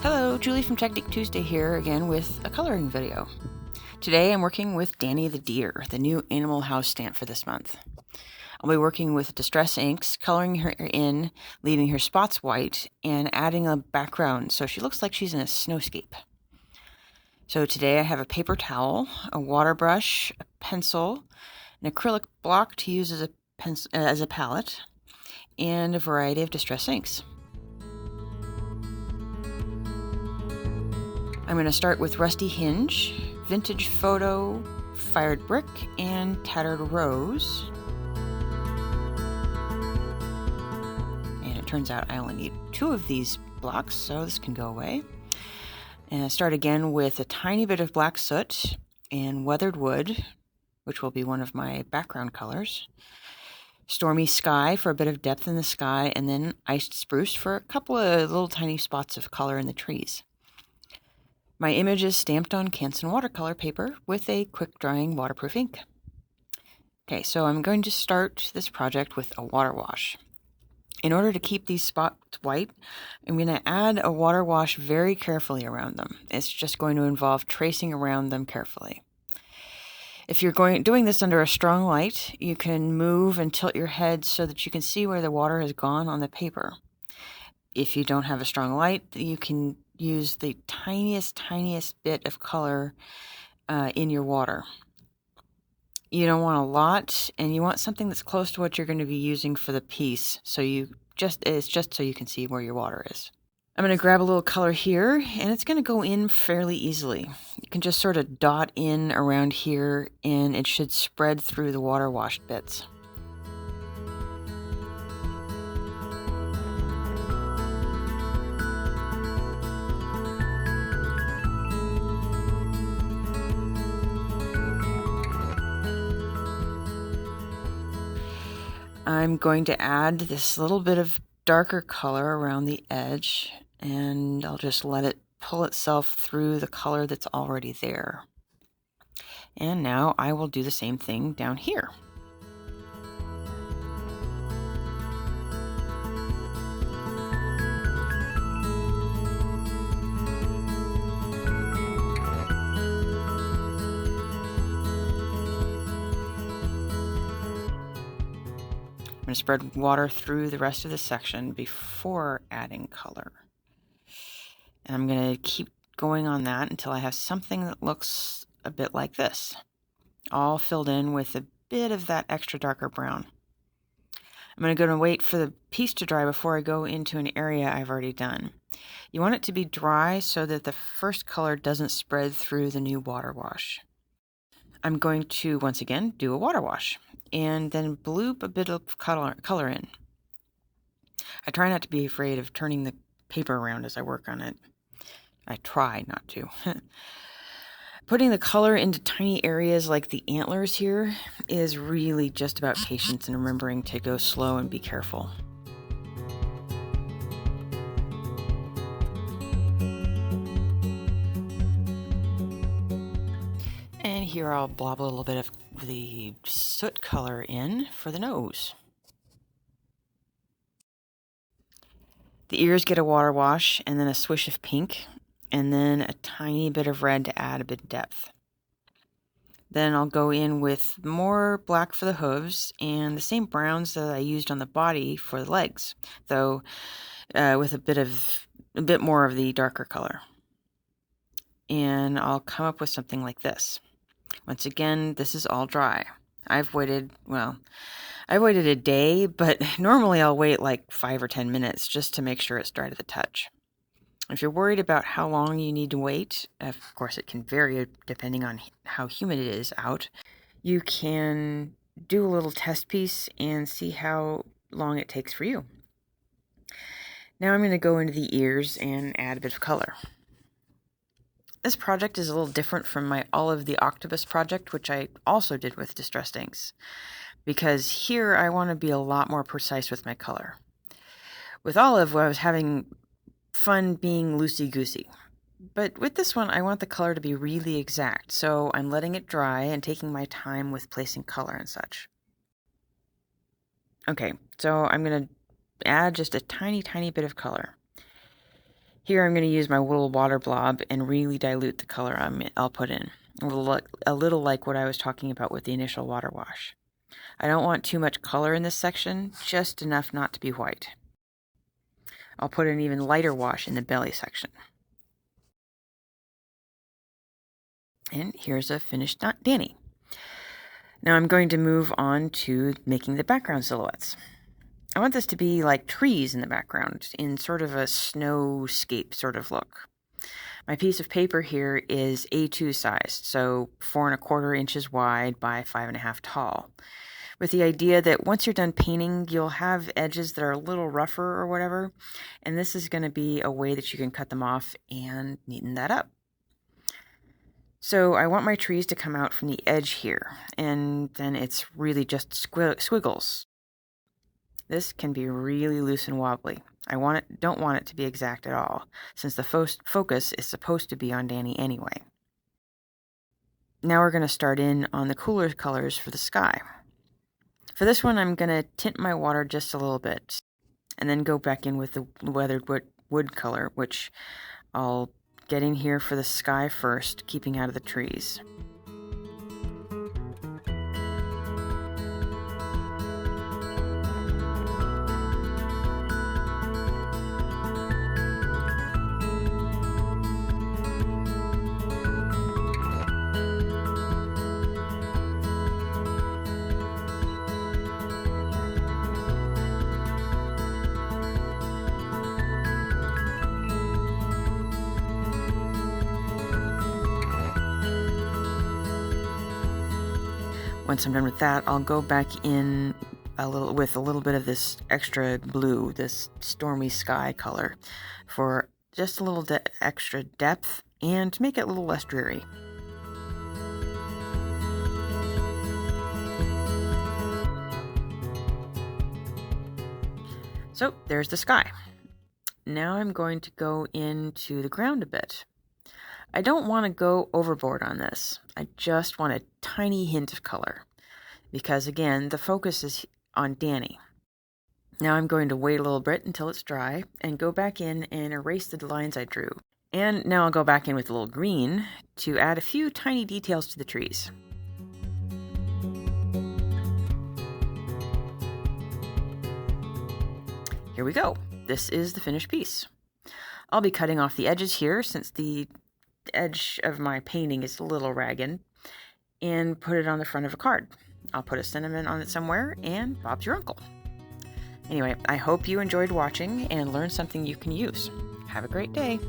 Hello, Julie from Technique Tuesday here again with a coloring video. Today I'm working with Dani the Deer, the new Animal House stamp for this month. I'll be working with Distress inks, coloring her in, leaving her spots white, and adding a background so she looks like she's in a snowscape. So today I have a paper towel, a water brush, a pencil, an acrylic block to use as a palette, and a variety of Distress inks. I'm going to start with Rusty Hinge, Vintage Photo, Fired Brick, and Tattered Rose. And it turns out I only need 2 of these blocks, so this can go away. And I start again with a tiny bit of black soot and Weathered Wood, which will be one of my background colors. Stormy Sky for a bit of depth in the sky, and then Iced Spruce for a couple of little tiny spots of color in the trees. My image is stamped on Canson watercolor paper with a quick-drying waterproof ink. Okay, so I'm going to start this project with a water wash. In order to keep these spots white, I'm going to add a water wash very carefully around them. It's just going to involve tracing around them carefully. If you're doing this under a strong light, you can move and tilt your head so that you can see where the water has gone on the paper. If you don't have a strong light, you can use the tiniest bit of color in your water. You don't want a lot, and you want something that's close to what you're going to be using for the piece, so it's just so you can see where your water is. I'm going to grab a little color here, and it's going to go in fairly easily. You can just sort of dot in around here, and it should spread through the water washed bits. I'm going to add this little bit of darker color around the edge, and I'll just let it pull itself through the color that's already there. And now I will do the same thing down here. I'm going to spread water through the rest of the section before adding color. And I'm going to keep going on that until I have something that looks a bit like this, all filled in with a bit of that extra darker brown. I'm going to wait for the piece to dry before I go into an area I've already done. You want it to be dry so that the first color doesn't spread through the new water wash. I'm going to, once again, do a water wash and then bloop a bit of color in. I try not to be afraid of turning the paper around as I work on it. I try not to. Putting the color into tiny areas like the antlers here is really just about patience and remembering to go slow and be careful. And here I'll blob a little bit of the soot color in for the nose. The ears get a water wash and then a swish of pink, and then a tiny bit of red to add a bit of depth. Then I'll go in with more black for the hooves and the same browns that I used on the body for the legs, though with a bit more of the darker color. And I'll come up with something like this. Once again, this is all dry. I've waited a day, but normally I'll wait like 5 or 10 minutes just to make sure it's dry to the touch. If you're worried about how long you need to wait, of course it can vary depending on how humid it is out, you can do a little test piece and see how long it takes for you. Now I'm going to go into the ears and add a bit of color. This project is a little different from my Olive the Octopus project, which I also did with Distress inks, because here I want to be a lot more precise with my color. With Olive, I was having fun being loosey-goosey, but with this one I want the color to be really exact, so I'm letting it dry and taking my time with placing color and such. Okay, so I'm going to add just a tiny bit of color. Here I'm going to use my little water blob and really dilute the color I'll put in. A little like what I was talking about with the initial water wash. I don't want too much color in this section, just enough not to be white. I'll put an even lighter wash in the belly section. And here's a finished Dani. Now I'm going to move on to making the background silhouettes. I want this to be like trees in the background, in sort of a snowscape sort of look. My piece of paper here is A2 sized, so 4¼ inches wide by 5½ tall, with the idea that once you're done painting, you'll have edges that are a little rougher or whatever, and this is going to be a way that you can cut them off and neaten that up. So I want my trees to come out from the edge here, and then it's really just squiggles. This can be really loose and wobbly. I don't want it to be exact at all, since the focus is supposed to be on Dani anyway. Now we're going to start in on the cooler colors for the sky. For this one, I'm going to tint my water just a little bit, and then go back in with the weathered wood color, which I'll get in here for the sky first, keeping out of the trees. Once I'm done with that, I'll go back in with a little bit of this extra blue, this stormy sky color, for just a little extra depth and to make it a little less dreary. So there's the sky. Now I'm going to go into the ground a bit. I don't want to go overboard on this. I just want a tiny hint of color, because again, the focus is on Dani. Now I'm going to wait a little bit until it's dry and go back in and erase the lines I drew. And now I'll go back in with a little green to add a few tiny details to the trees. Here we go. This is the finished piece. I'll be cutting off the edges here since the edge of my painting is a little ragged, and put it on the front of a card. I'll put a sentiment on it somewhere, and Bob's your uncle. Anyway, I hope you enjoyed watching and learned something you can use. Have a great day.